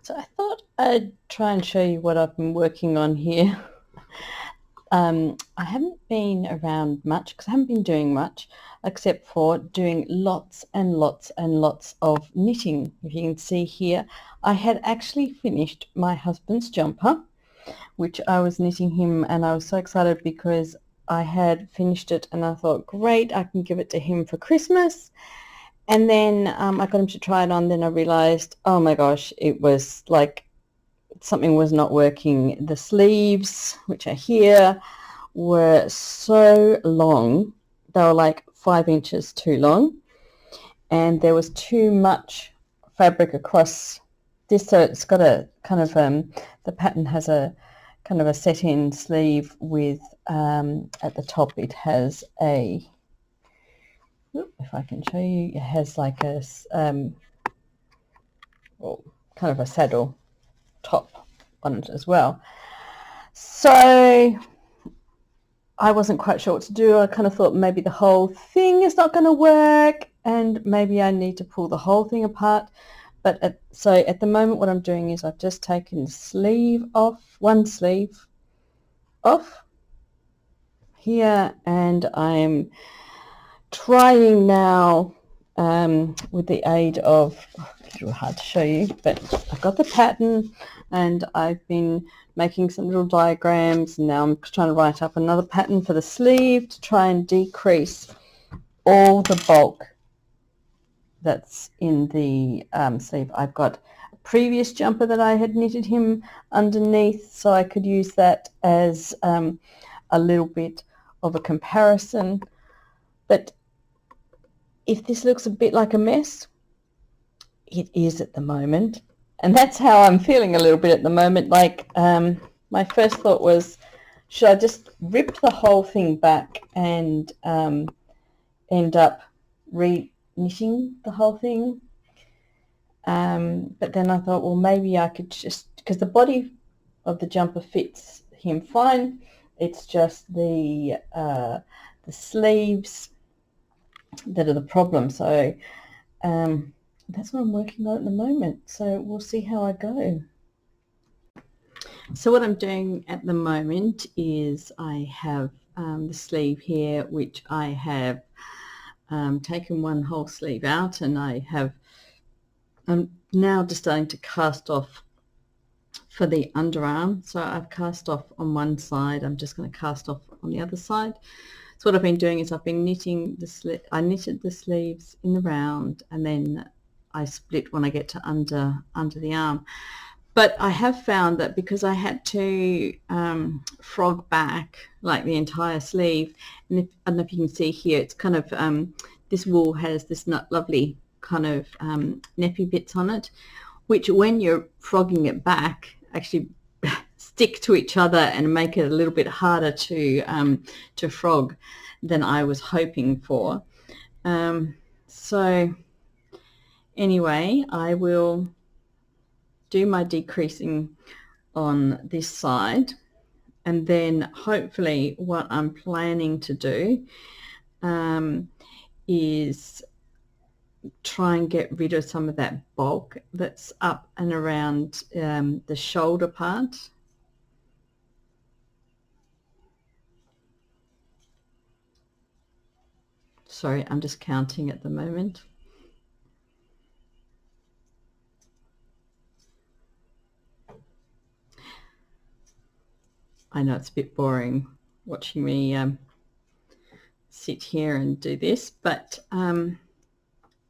So I thought I'd try and show you what I've been working on here. I haven't been around much because I haven't been doing much except for doing lots and lots and lots of knitting. If you can see here, I had actually finished my husband's jumper, which I was knitting him, and I was so excited because I had finished it and I thought, great, I can give it to him for Christmas. And then I got him to try it on. Then I realized, oh my gosh, it was like something was not working. The sleeves, which are here, were so long. They were like 5 inches too long. And there was too much fabric across this. So it's got a kind of, the pattern has a kind of a set-in sleeve with, at the top it has a, if I can show you, it has like a well, kind of a saddle top on it as well. So I wasn't quite sure what to do. I kind of thought maybe the whole thing is not going to work and maybe I need to pull the whole thing apart. But so at the moment what I'm doing is I've just taken the sleeve off, one sleeve off here, and I'm trying now with the aid of, it's a little hard to show you, but I've got the pattern and I've been making some little diagrams, and now I'm trying to write up another pattern for the sleeve to try and decrease all the bulk that's in the sleeve. I've got a previous jumper that I had knitted him underneath, so I could use that as a little bit of a comparison. But if this looks a bit like a mess, it is at the moment. And that's how I'm feeling a little bit at the moment. Like, my first thought was, should I just rip the whole thing back and end up re-knitting the whole thing? But then I thought, well, maybe I could just, because the body of the jumper fits him fine. It's just the sleeves that are the problem. So that's what I'm working on at the moment. So we'll see how I go. So what I'm doing at the moment is I have the sleeve here, which I have taken one whole sleeve out, and I'm now just starting to cast off for the underarm. So I've cast off on one side. I'm just going to cast off on the other side. So what I've been doing is I've been knitting I knitted the sleeves in the round, and then I split when I get to under the arm. But I have found that because I had to frog back like the entire sleeve, and I don't know if you can see here, it's kind of, this wool has this lovely kind of nappy bits on it, which when you're frogging it back actually stick to each other and make it a little bit harder to frog than I was hoping for. So anyway, I will do my decreasing on this side, and then hopefully what I'm planning to do is try and get rid of some of that bulk that's up and around the shoulder part. Sorry, I'm just counting at the moment. I know it's a bit boring watching me sit here and do this, but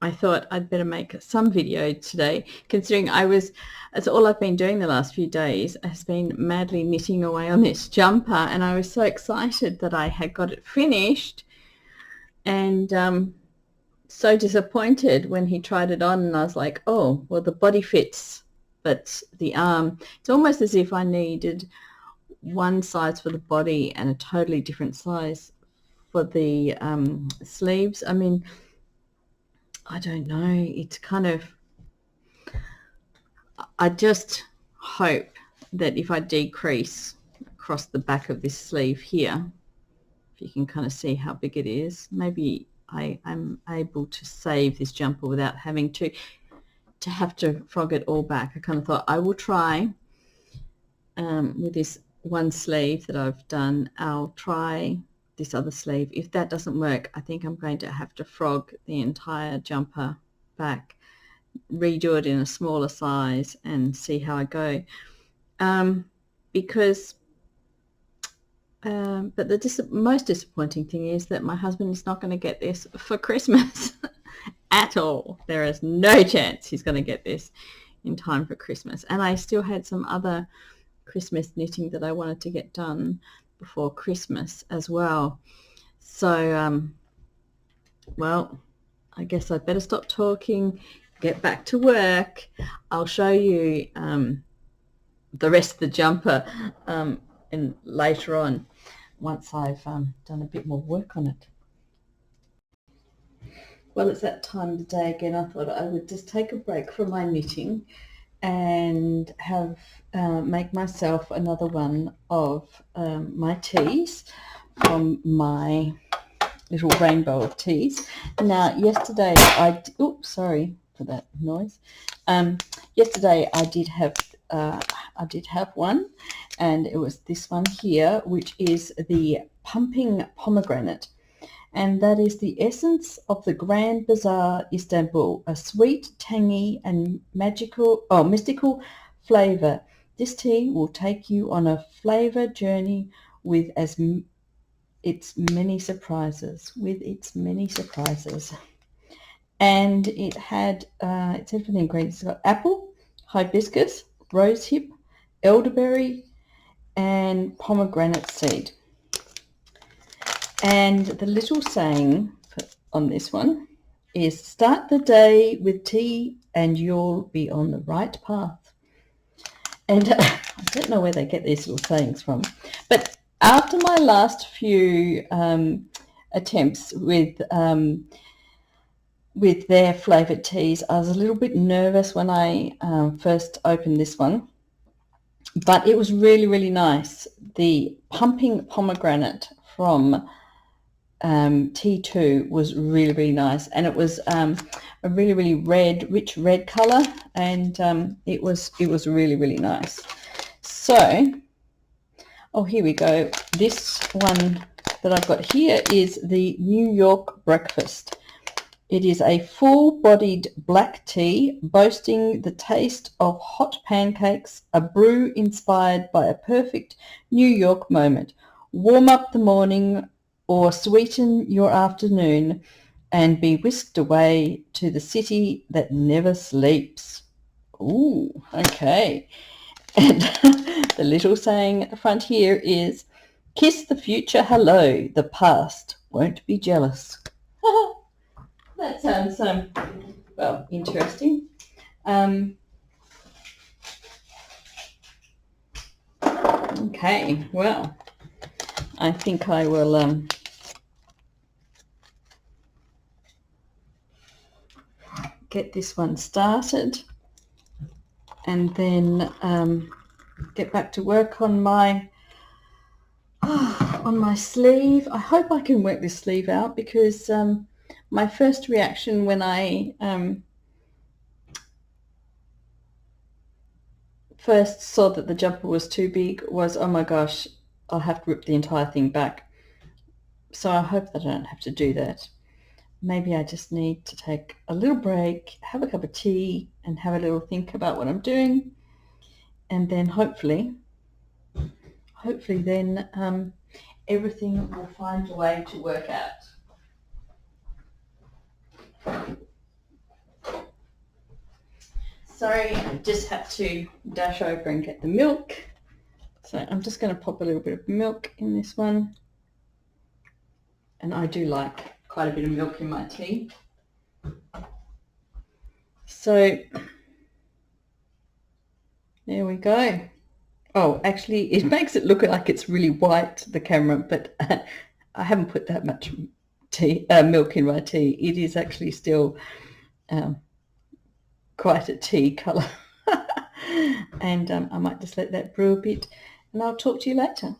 I thought I'd better make some video today, considering that's all I've been doing the last few days, has been madly knitting away on this jumper, and I was so excited that I had got it finished, and so disappointed when he tried it on, and I was like, oh, well, the body fits, but the arm, it's almost as if I needed one size for the body and a totally different size for the sleeves. I mean, I don't know, it's kind of, I just hope that if I decrease across the back of this sleeve here, if you can kind of see how big it is, maybe I'm able to save this jumper without having to have to frog it all back. I kind of thought I will try with this one sleeve that I've done. I'll try this other sleeve. If that doesn't work, I think I'm going to have to frog the entire jumper back, redo it in a smaller size, and see how I go. Because but the most disappointing thing is that my husband is not going to get this for Christmas at all. There is no chance he's going to get this in time for Christmas. And I still had some other Christmas knitting that I wanted to get done before Christmas as well. So, well, I guess I'd better stop talking, get back to work. I'll show you the rest of the jumper and later on, once I've done a bit more work on it. Well, it's that time of the day again. I thought I would just take a break from my knitting and have make myself another one of my teas from my little rainbow of teas. Now, yesterday oops, sorry for that noise. Yesterday I did have one, and it was this one here, which is the Pumping Pomegranate. And that is the essence of the Grand Bazaar Istanbul, a sweet, tangy, and mystical flavour. This tea will take you on a flavour journey with its many surprises. And it had, it said for the ingredients, it's got apple, hibiscus, rosehip, elderberry, and pomegranate seed. And the little saying on this one is, start the day with tea and you'll be on the right path. And I don't know where they get these little sayings from, but after my last few attempts with their flavoured teas, I was a little bit nervous when I first opened this one, but it was really, really nice. The Pumping Pomegranate from T2 was really, really nice, and it was a really, really rich red color, and it was really, really nice. So, oh, here we go. This one that I've got here is the New York Breakfast. It is a full-bodied black tea boasting the taste of hot pancakes, a brew inspired by a perfect New York moment. Warm up the morning or sweeten your afternoon and be whisked away to the city that never sleeps. Ooh, okay. And the little saying at the front here is, kiss the future hello, the past won't be jealous. That sounds, well, interesting. Okay, well, I think I will get this one started and then get back to work on my sleeve. I hope I can work this sleeve out, because my first reaction when I first saw that the jumper was too big was, oh my gosh, I'll have to rip the entire thing back. So I hope that I don't have to do that. Maybe I just need to take a little break, have a cup of tea, and have a little think about what I'm doing, and then hopefully then everything will find a way to work out. Sorry, I just had to dash over and get the milk. So I'm just going to pop a little bit of milk in this one. And I do like quite a bit of milk in my tea. So there we go. Oh, actually, it makes it look like it's really white, the camera, but I haven't put that much milk in my tea. It is actually still quite a tea colour. And I might just let that brew a bit, and I'll talk to you later.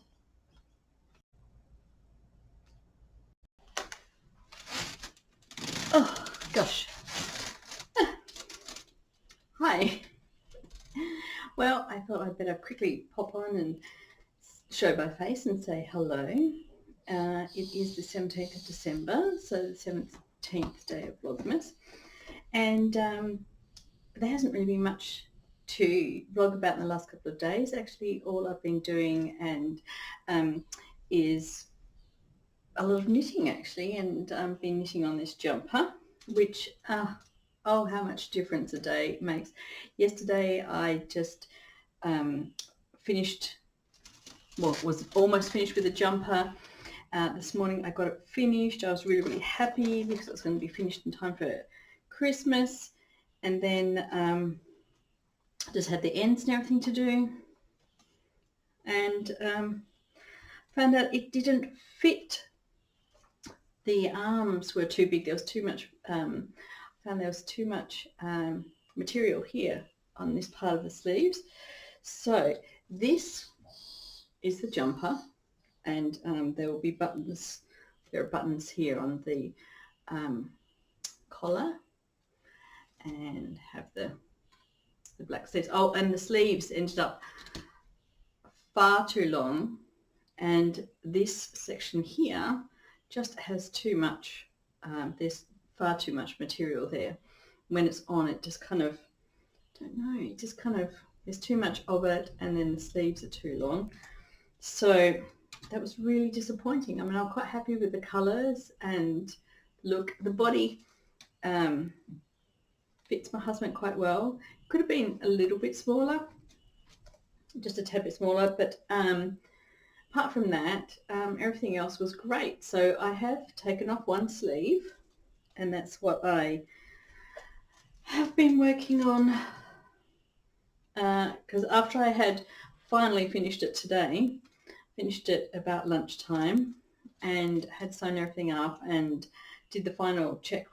Oh, gosh. Hi. Well, I thought I'd better quickly pop on and show my face and say hello. It is the 17th of December, so the 17th day of Vlogmas. And there hasn't really been much to vlog about in the last couple of days. Actually, all I've been doing is a lot of knitting, actually, and I've been knitting on this jumper, which, oh, how much difference a day makes. Yesterday, I just finished, well, was almost finished with the jumper. This morning, I got it finished. I was really, really happy because it was going to be finished in time for Christmas. And then just had the ends and everything to do, and found out it didn't fit. The arms were too big. There was too much, found there was too much material here on this part of the sleeves. So this is the jumper, and there will be buttons. There are buttons here on the collar, and have the black sleeves. Oh, and the sleeves ended up far too long, and this section here just has too much, there's far too much material there. When it's on, it just kind of, don't know, it just kind of, there's too much of it, and then the sleeves are too long. So that was really disappointing. I mean, I'm quite happy with the colours and look. The body fits my husband quite well. Could have been a little bit smaller, just a tad bit smaller, but apart from that, everything else was great. So I have taken off one sleeve, and that's what I have been working on, because after I had finally finished it today, finished it about lunchtime, and had sewn everything up and did the final check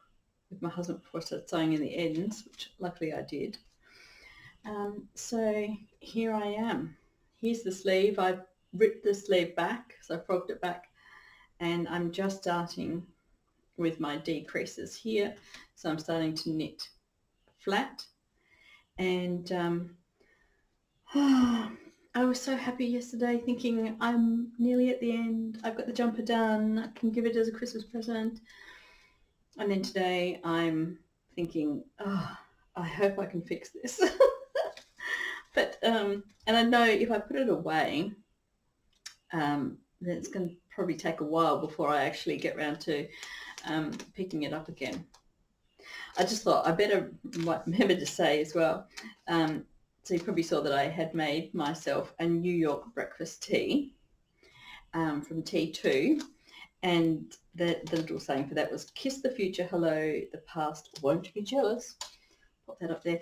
with my husband before I started sewing in the ends, which luckily I did. So here I am. Here's the sleeve. I've ripped the sleeve back, so I frogged it back, and I'm just starting with my decreases here. So I'm starting to knit flat, and I was so happy yesterday, thinking I'm nearly at the end. I've got the jumper done. I can give it as a Christmas present. And then today I'm thinking, oh, I hope I can fix this. But and I know if I put it away, then it's going to probably take a while before I actually get around to picking it up again. I just thought I better remember to say as well, so you probably saw that I had made myself a New York breakfast tea from T2, and the little saying for that was, kiss the future hello, the past won't be jealous. Put that up there.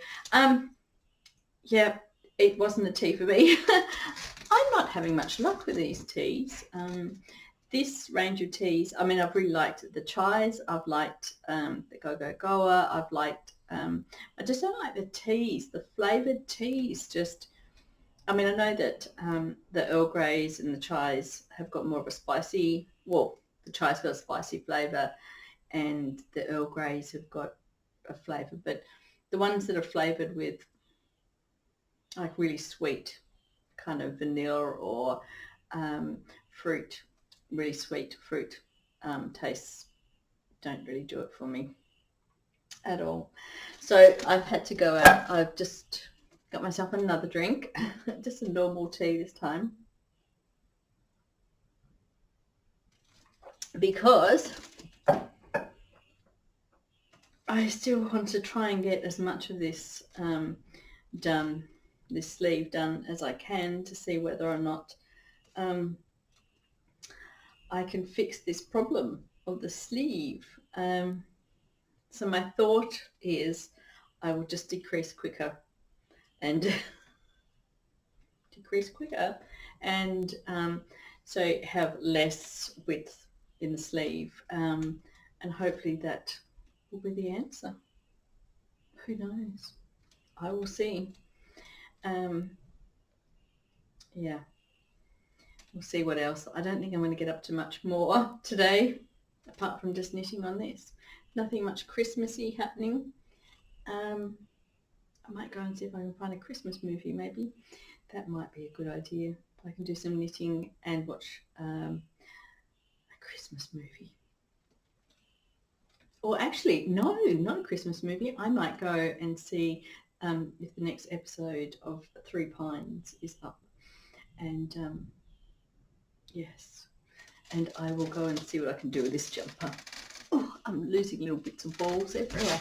Yeah, it wasn't a tea for me. I'm not having much luck with these teas. This range of teas, I mean, I've really liked the chais. I've liked the Go-Go Goa. I've liked, I just don't like the teas, the flavoured teas. Just, I mean, I know that the Earl Greys and the chais have got more of a spicy, well, the chai's got a spicy flavour, and the Earl Greys have got a flavour, but the ones that are flavoured with like really sweet kind of vanilla or fruit, really sweet fruit tastes don't really do it for me at all. So I've had to go out. I've just got myself another drink, just a normal tea this time, because I still want to try and get as much of this done, this sleeve done as I can, to see whether or not I can fix this problem of the sleeve. So my thought is I will just decrease quicker and so have less width in the sleeve, and hopefully that will be the answer. Who knows? I will see. Yeah, we'll see what else. I don't think I'm going to get up to much more today, apart from just knitting on this. Nothing much Christmassy happening. I might go and see if I can find a Christmas movie, maybe. That might be a good idea. I can do some knitting and watch a Christmas movie. Or actually, no, not a Christmas movie. I might go and see if the next episode of Three Pines is up. And yes, and I will go and see what I can do with this jumper. Oh, I'm losing little bits of balls everywhere.